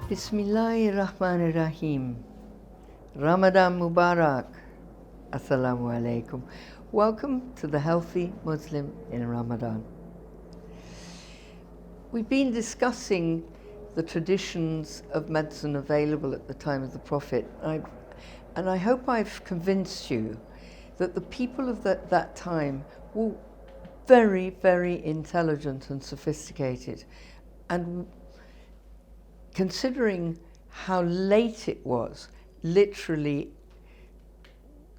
Bismillahirrahmanirrahim. Ramadan Mubarak. Assalamu alaikum. Welcome to the Healthy Muslim in Ramadan. We've been discussing the traditions of medicine available at the time of the Prophet. And I hope I've convinced you that the people of that time were very, very intelligent and sophisticated. And considering how late it was, literally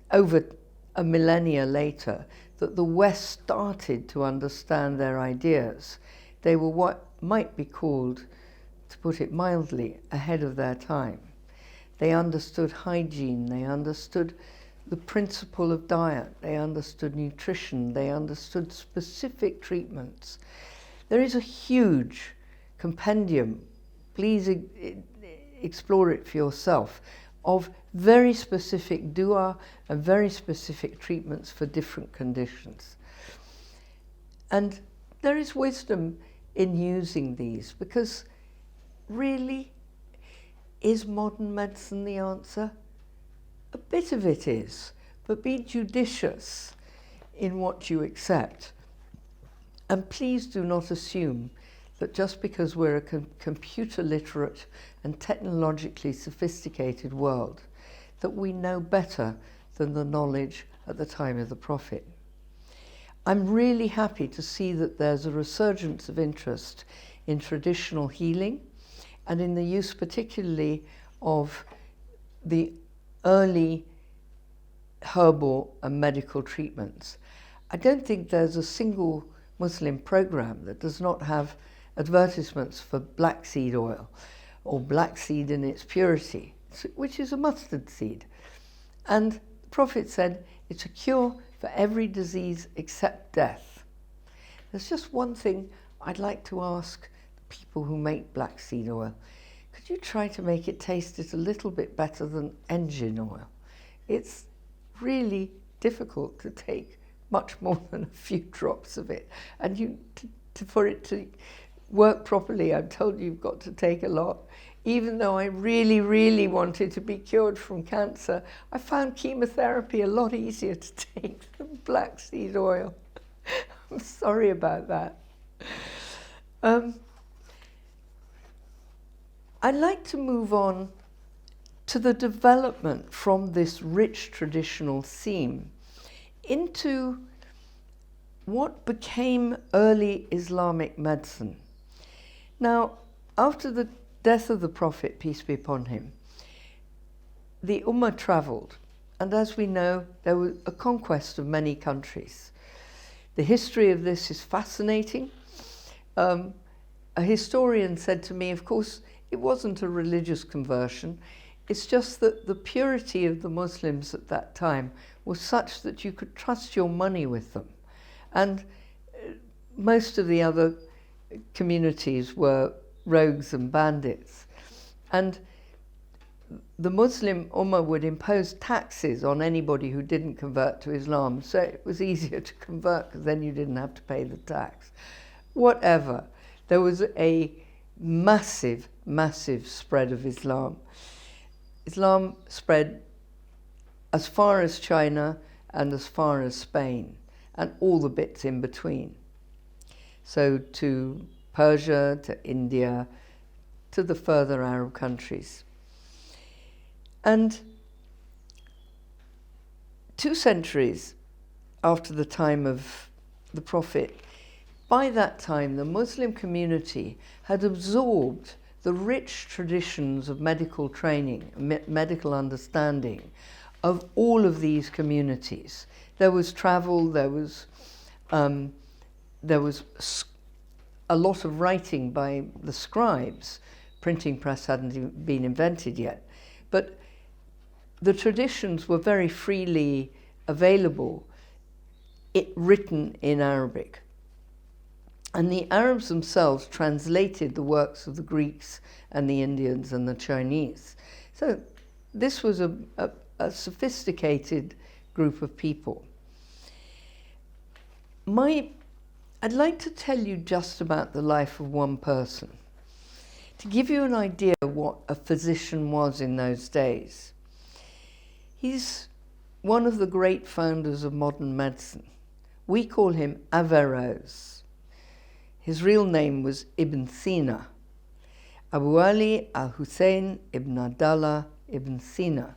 over a millennia later, that the West started to understand their ideas, they were what might be called, to put it mildly, ahead of their time. They understood hygiene, they understood the principle of diet, they understood nutrition, they understood specific treatments. There is a huge compendium, please explore it for yourself, of very specific dua and very specific treatments for different conditions. And there is wisdom in using these, because really, is modern medicine the answer? A bit of it is, but be judicious in what you accept. And please do not assume that just because we're a computer literate and technologically sophisticated world, that we know better than the knowledge at the time of the Prophet. I'm really happy to see that there's a resurgence of interest in traditional healing and in the use particularly of the early herbal and medical treatments. I don't think there's a single Muslim program that does not have advertisements for black seed oil or black seed in its purity, which is a mustard seed. And the Prophet said it's a cure for every disease except death. There's just one thing I'd like to ask the people who make black seed oil. Could you try to make it taste a little bit better than engine oil? It's really difficult to take much more than a few drops of it. And for it to work properly, I'm told you've got to take a lot. Even though I really, really wanted to be cured from cancer, I found chemotherapy a lot easier to take than black seed oil. I'm sorry about that. I'd like to move on to the development from this rich traditional theme into what became early Islamic medicine. Now, after the death of the Prophet, peace be upon him, the Ummah travelled, and as we know, there was a conquest of many countries. The history of this is fascinating. A historian said to me, of course, it wasn't a religious conversion, it's just that the purity of the Muslims at that time was such that you could trust your money with them. And most of the other communities were rogues and bandits. And the Muslim Ummah would impose taxes on anybody who didn't convert to Islam, so it was easier to convert because then you didn't have to pay the tax. Whatever. There was a massive, massive spread of Islam. Islam spread as far as China and as far as Spain and all the bits in between. So to Persia, to India, to the further Arab countries. And 2 centuries after the time of the Prophet, by that time the Muslim community had absorbed the rich traditions of medical training, medical understanding of all of these communities. There was travel, there was a lot of writing by the scribes. Printing press hadn't been invented yet, but the traditions were very freely available, written in Arabic. And the Arabs themselves translated the works of the Greeks and the Indians and the Chinese. So this was a sophisticated group of people. I'd like to tell you just about the life of one person. To give you an idea of what a physician was in those days, he's one of the great founders of modern medicine. We call him Averroes. His real name was Ibn Sina, Abu Ali al-Hussein ibn Abdallah ibn Sina.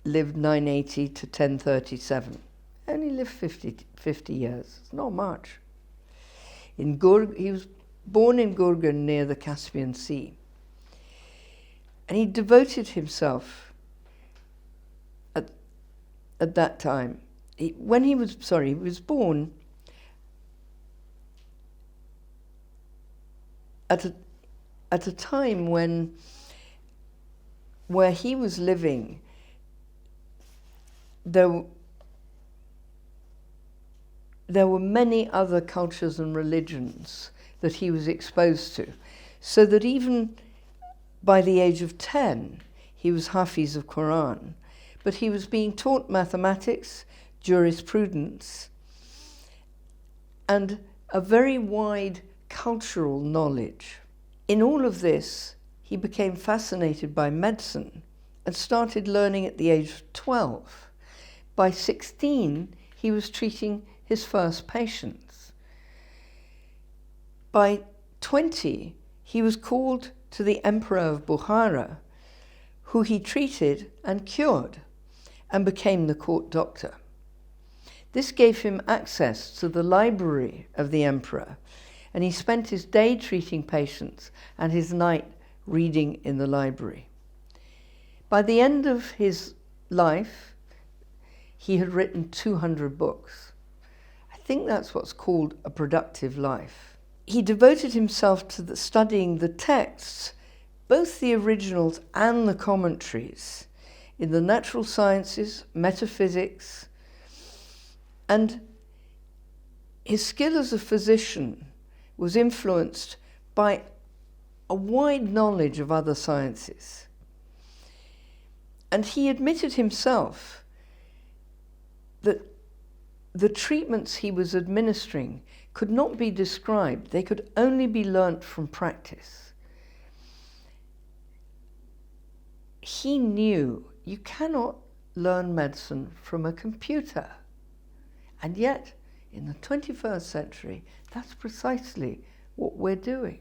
Lived 980 to 1037. Only lived 50 years. It's not much. He was born in Gurgan near the Caspian Sea. And he devoted himself at that time. He was born at a time where he was living, there were many other cultures and religions that he was exposed to, so that even by the age of 10, he was Hafiz of Quran, but he was being taught mathematics, jurisprudence, and a very wide cultural knowledge. In all of this, he became fascinated by medicine and started learning at the age of 12. By 16, he was treating his first patients. By 20, he was called to the Emperor of Bukhara, who he treated and cured, and became the court doctor. This gave him access to the library of the emperor, and he spent his day treating patients and his night reading in the library. By the end of his life, he had written 200 books. I think that's what's called a productive life. He devoted himself to studying the texts, both the originals and the commentaries, in the natural sciences, metaphysics, and his skill as a physician was influenced by a wide knowledge of other sciences. And he admitted himself that the treatments he was administering could not be described, they could only be learnt from practice. He knew you cannot learn medicine from a computer. And yet, in the 21st century, that's precisely what we're doing.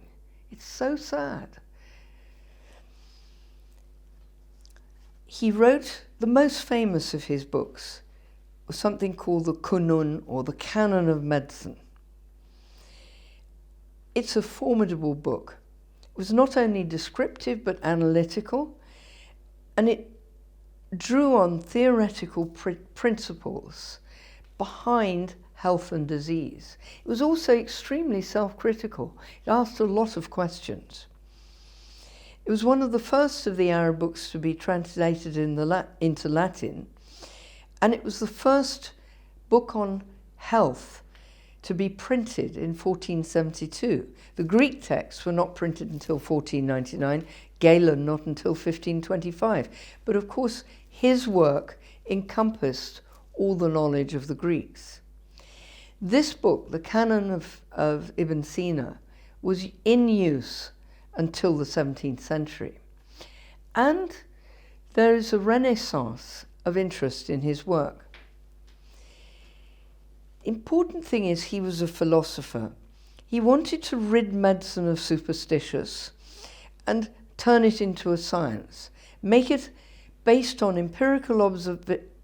It's so sad. He wrote, the most famous of his books was something called the Kunun, or the Canon of Medicine. It's a formidable book. It was not only descriptive but analytical, and it drew on theoretical principles behind health and disease. It was also extremely self-critical. It asked a lot of questions. It was one of the first of the Arab books to be translated into Latin, and it was the first book on health to be printed in 1472. The Greek texts were not printed until 1499, Galen not until 1525. But of course, his work encompassed all the knowledge of the Greeks. This book, the Canon of Ibn Sina, was in use until the 17th century. And there is a renaissance of interest in his work. Important thing is he was a philosopher. He wanted to rid medicine of superstitious and turn it into a science, make it based on empirical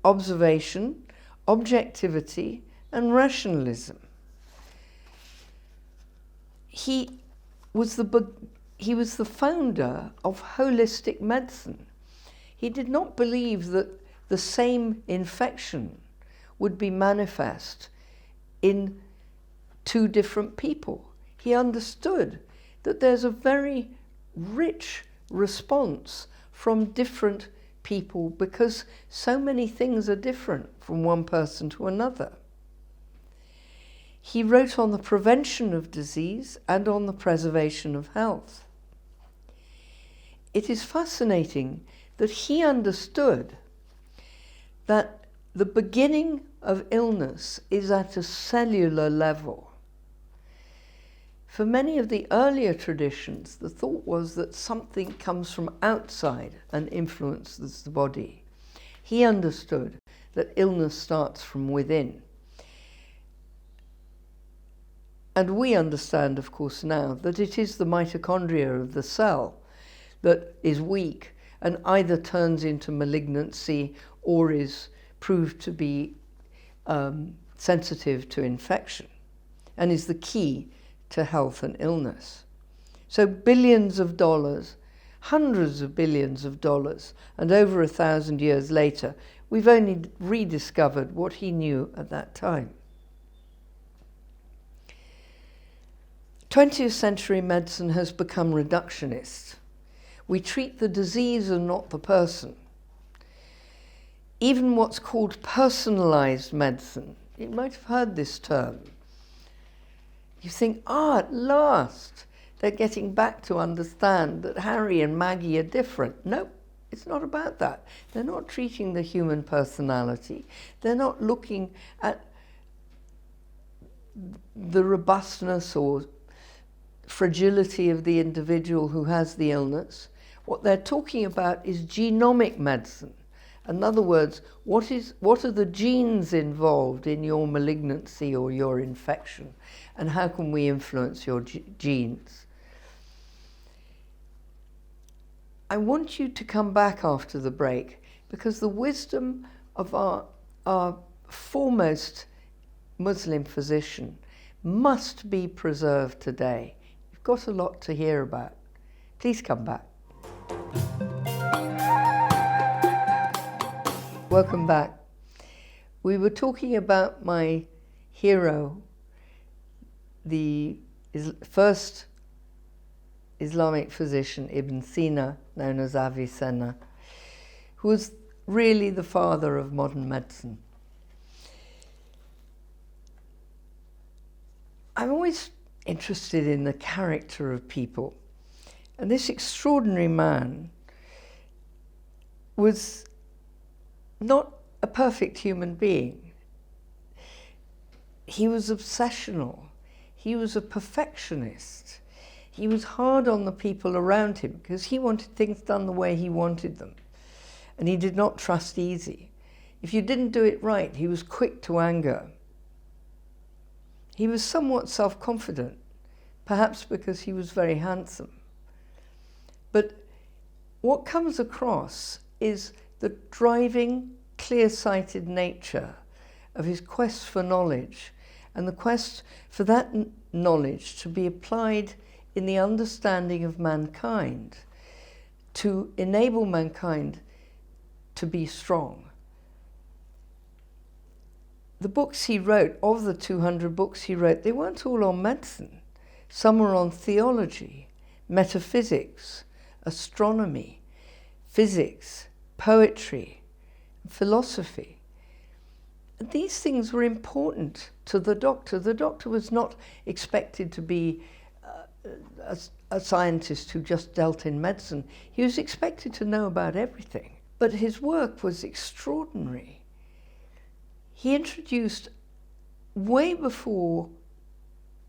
observation, objectivity, and rationalism. He was the founder of holistic medicine. He did not believe that the same infection would be manifest in two different people. He understood that there's a very rich response from different people because so many things are different from one person to another. He wrote on the prevention of disease and on the preservation of health. It is fascinating that he understood that the beginning of illness is at a cellular level. For many of the earlier traditions, the thought was that something comes from outside and influences the body. He understood that illness starts from within. And we understand, of course, now that it is the mitochondria of the cell that is weak and either turns into malignancy or is proved to be sensitive to infection and is the key to health and illness. So billions of dollars, hundreds of billions of dollars, and over 1,000 years later, we've only rediscovered what he knew at that time. 20th century medicine has become reductionist. We treat the disease and not the person. Even what's called personalized medicine, you might have heard this term. You think, at last, they're getting back to understand that Harry and Maggie are different. No, it's not about that. They're not treating the human personality. They're not looking at the robustness or fragility of the individual who has the illness. What they're talking about is genomic medicine. In other words, what are the genes involved in your malignancy or your infection, and how can we influence your genes? I want you to come back after the break, because the wisdom of our foremost Muslim physician must be preserved today. You've got a lot to hear about. Please come back. Welcome back. We were talking about my hero, the first Islamic physician, Ibn Sina, known as Avicenna, who was really the father of modern medicine. I'm always interested in the character of people, and this extraordinary man was not a perfect human being. He was obsessional. He was a perfectionist. He was hard on the people around him because he wanted things done the way he wanted them. And he did not trust easy. If you didn't do it right, he was quick to anger. He was somewhat self-confident, perhaps because he was very handsome. But what comes across is the driving, clear-sighted nature of his quest for knowledge, and the quest for that knowledge to be applied in the understanding of mankind, to enable mankind to be strong. The books he wrote, of the 200 books he wrote, they weren't all on medicine. Some were on theology, metaphysics, astronomy, physics, poetry, philosophy. These things were important to the doctor. The doctor was not expected to be a scientist who just dealt in medicine. He was expected to know about everything. But his work was extraordinary. He introduced, way before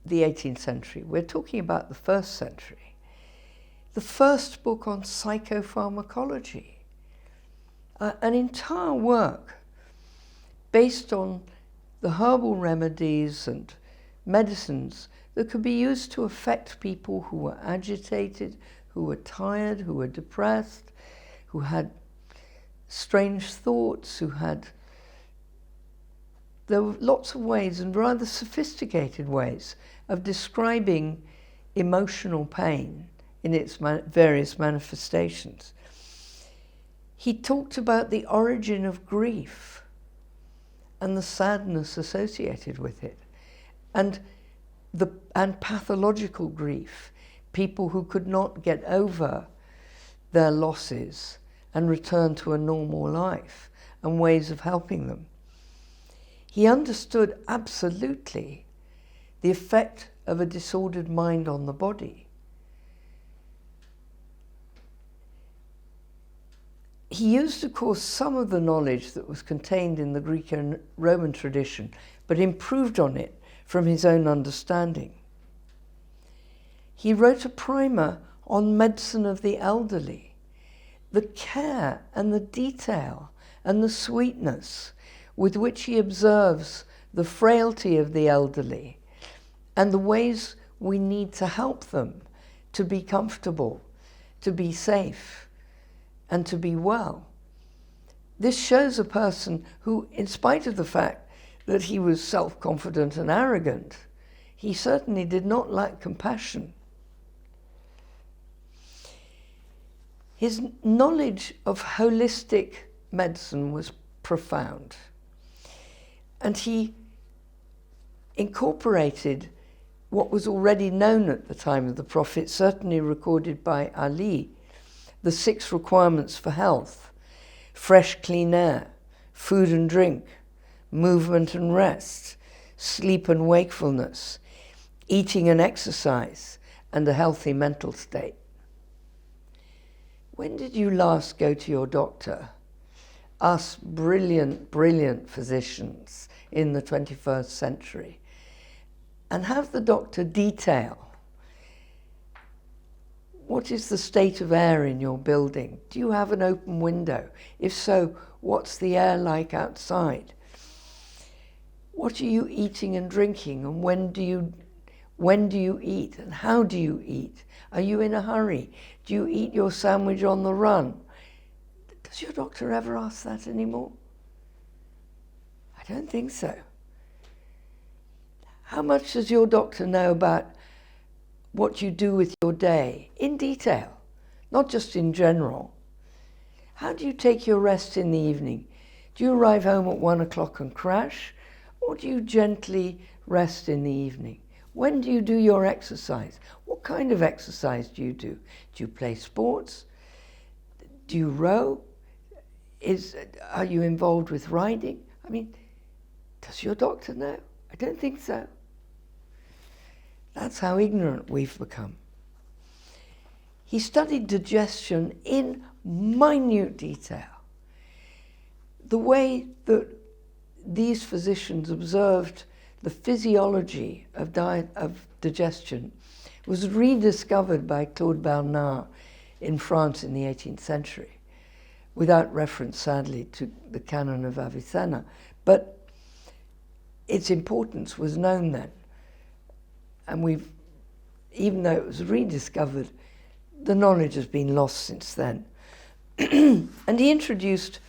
the 18th century, we're talking about the 1st century, the first book on psychopharmacology. An entire work based on the herbal remedies and medicines that could be used to affect people who were agitated, who were tired, who were depressed, who had strange thoughts, there were lots of ways, and rather sophisticated ways, of describing emotional pain in its various manifestations. He talked about the origin of grief and the sadness associated with it, and pathological grief, people who could not get over their losses and return to a normal life, and ways of helping them. He understood absolutely the effect of a disordered mind on the body. He used, of course, some of the knowledge that was contained in the Greek and Roman tradition, but improved on it from his own understanding. He wrote a primer on medicine of the elderly. The care and the detail and the sweetness with which he observes the frailty of the elderly and the ways we need to help them to be comfortable, to be safe, and to be well. This shows a person who, in spite of the fact that he was self-confident and arrogant, he certainly did not lack compassion. His knowledge of holistic medicine was profound, and he incorporated what was already known at the time of the Prophet, certainly recorded by Ali, the 6 requirements for health: fresh, clean air, food and drink, movement and rest, sleep and wakefulness, eating and exercise, and a healthy mental state. When did you last go to your doctor? Us brilliant, brilliant physicians in the 21st century, and have the doctor detail: what is the state of air in your building? Do you have an open window? If so, what's the air like outside? What are you eating and drinking, and when do you eat, and how do you eat? Are you in a hurry? Do you eat your sandwich on the run? Does your doctor ever ask that anymore? I don't think so. How much does your doctor know about what you do with your day in detail, not just in general? How do you take your rest in the evening? Do you arrive home at 1 o'clock and crash, or do you gently rest in the evening? When do you do your exercise? What kind of exercise do you do? Do you play sports? Do you row? Are you involved with riding? I mean, does your doctor know? I don't think so. That's how ignorant we've become. He studied digestion in minute detail. The way that these physicians observed the physiology of digestion was rediscovered by Claude Bernard in France in the 18th century, without reference, sadly, to the Canon of Medicine, but its importance was known then. And even though it was rediscovered, the knowledge has been lost since then. And he introduced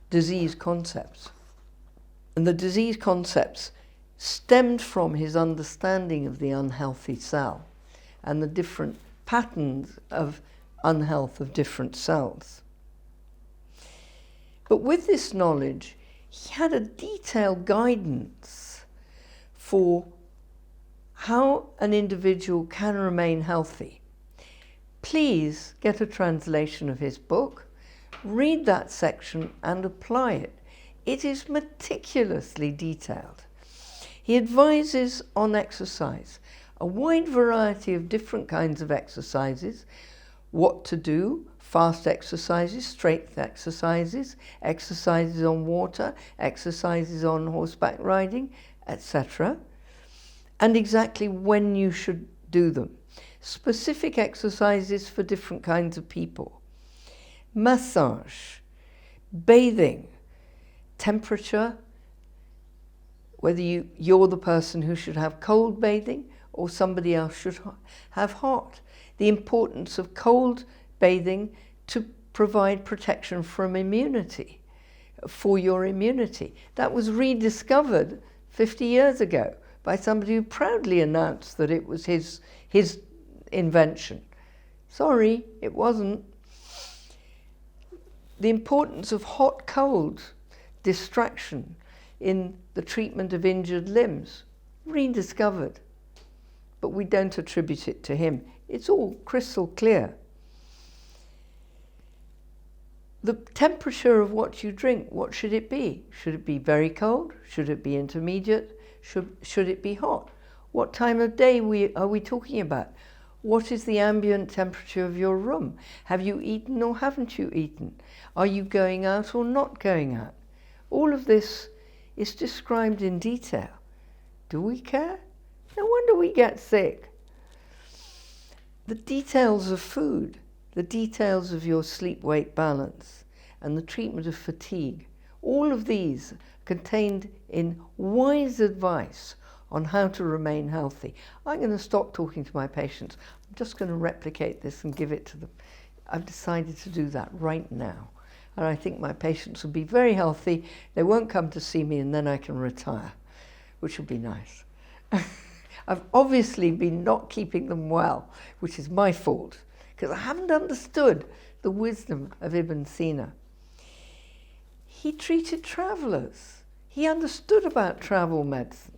disease concepts. And the disease concepts stemmed from his understanding of the unhealthy cell and the different patterns of unhealth of different cells. But with this knowledge, he had a detailed guidance for how an individual can remain healthy. Please get a translation of his book, read that section and apply it. It is meticulously detailed. He advises on exercise, a wide variety of different kinds of exercises, what to do, fast exercises, strength exercises, exercises on water, exercises on horseback riding, etc., and exactly when you should do them. Specific exercises for different kinds of people. Massage, bathing, temperature, whether you're the person who should have cold bathing or somebody else should have hot. The importance of cold bathing to provide protection from immunity, for your immunity. That was rediscovered 50 years ago by somebody who proudly announced that it was his invention. Sorry, it wasn't. The importance of hot-cold distraction in the treatment of injured limbs, rediscovered. But we don't attribute it to him. It's all crystal clear. The temperature of what you drink, what should it be? Should it be very cold? Should it be intermediate? Should it be hot? What time of day are we talking about? What is the ambient temperature of your room? Have you eaten or haven't you eaten? Are you going out or not going out? All of this is described in detail. Do we care? No wonder we get sick. The details of food, the details of your sleep-wake balance, and the treatment of fatigue, all of these contained in wise advice on how to remain healthy. I'm going to stop talking to my patients. I'm just going to replicate this and give it to them. I've decided to do that right now. And I think my patients will be very healthy. They won't come to see me, and then I can retire, which will be nice. I've obviously been not keeping them well, which is my fault, because I haven't understood the wisdom of Ibn Sina. He treated travelers. He understood about travel medicine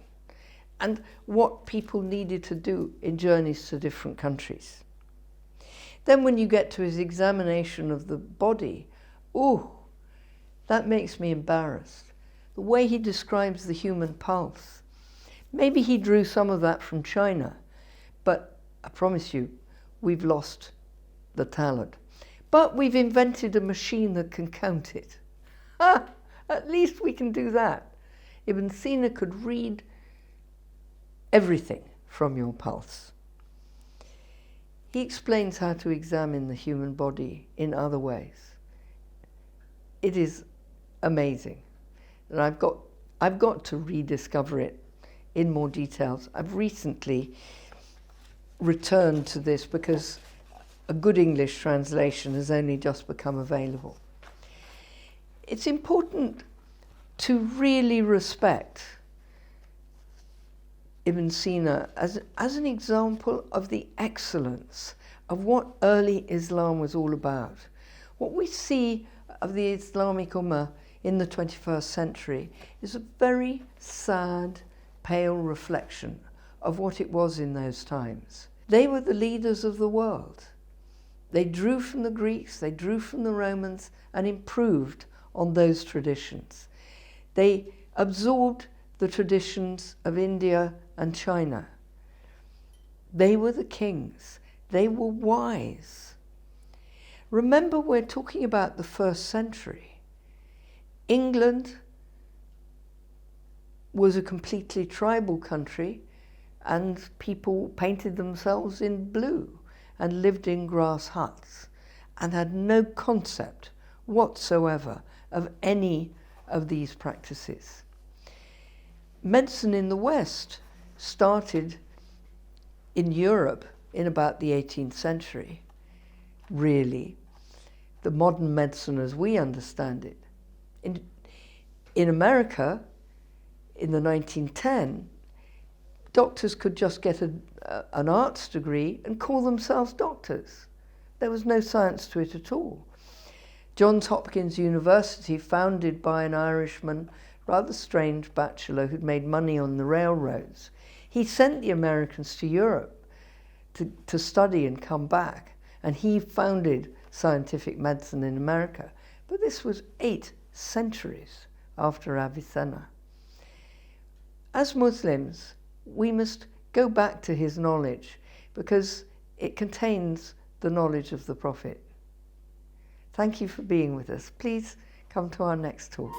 and what people needed to do in journeys to different countries. Then when you get to his examination of the body, ooh, that makes me embarrassed. The way he describes the human pulse. Maybe he drew some of that from China, but I promise you, we've lost the talent. But we've invented a machine that can count it. At least we can do that. Ibn Sina could read everything from your pulse. He explains how to examine the human body in other ways. It is amazing. And I've got to rediscover it in more details. I've recently returned to this because a good English translation has only just become available. It's important to really respect Ibn Sina as an example of the excellence of what early Islam was all about. What we see of the Islamic Ummah in the 21st century is a very sad, pale reflection of what it was in those times. They were the leaders of the world. They drew from the Greeks, they drew from the Romans, and improved on those traditions. They absorbed the traditions of India and China. They were the kings. They were wise. Remember, we're talking about the first century. England was a completely tribal country, and people painted themselves in blue and lived in grass huts and had no concept whatsoever of any of these practices. Medicine in the West started in Europe in about the 18th century, really. The modern medicine as we understand it. In America, in the 1910, doctors could just get an arts degree and call themselves doctors. There was no science to it at all. Johns Hopkins University, founded by an Irishman, rather strange bachelor who'd made money on the railroads. He sent the Americans to Europe to study and come back, and he founded scientific medicine in America. But this was 8 centuries after Avicenna. As Muslims, we must go back to his knowledge because it contains the knowledge of the Prophet. Thank you for being with us. Please come to our next talk.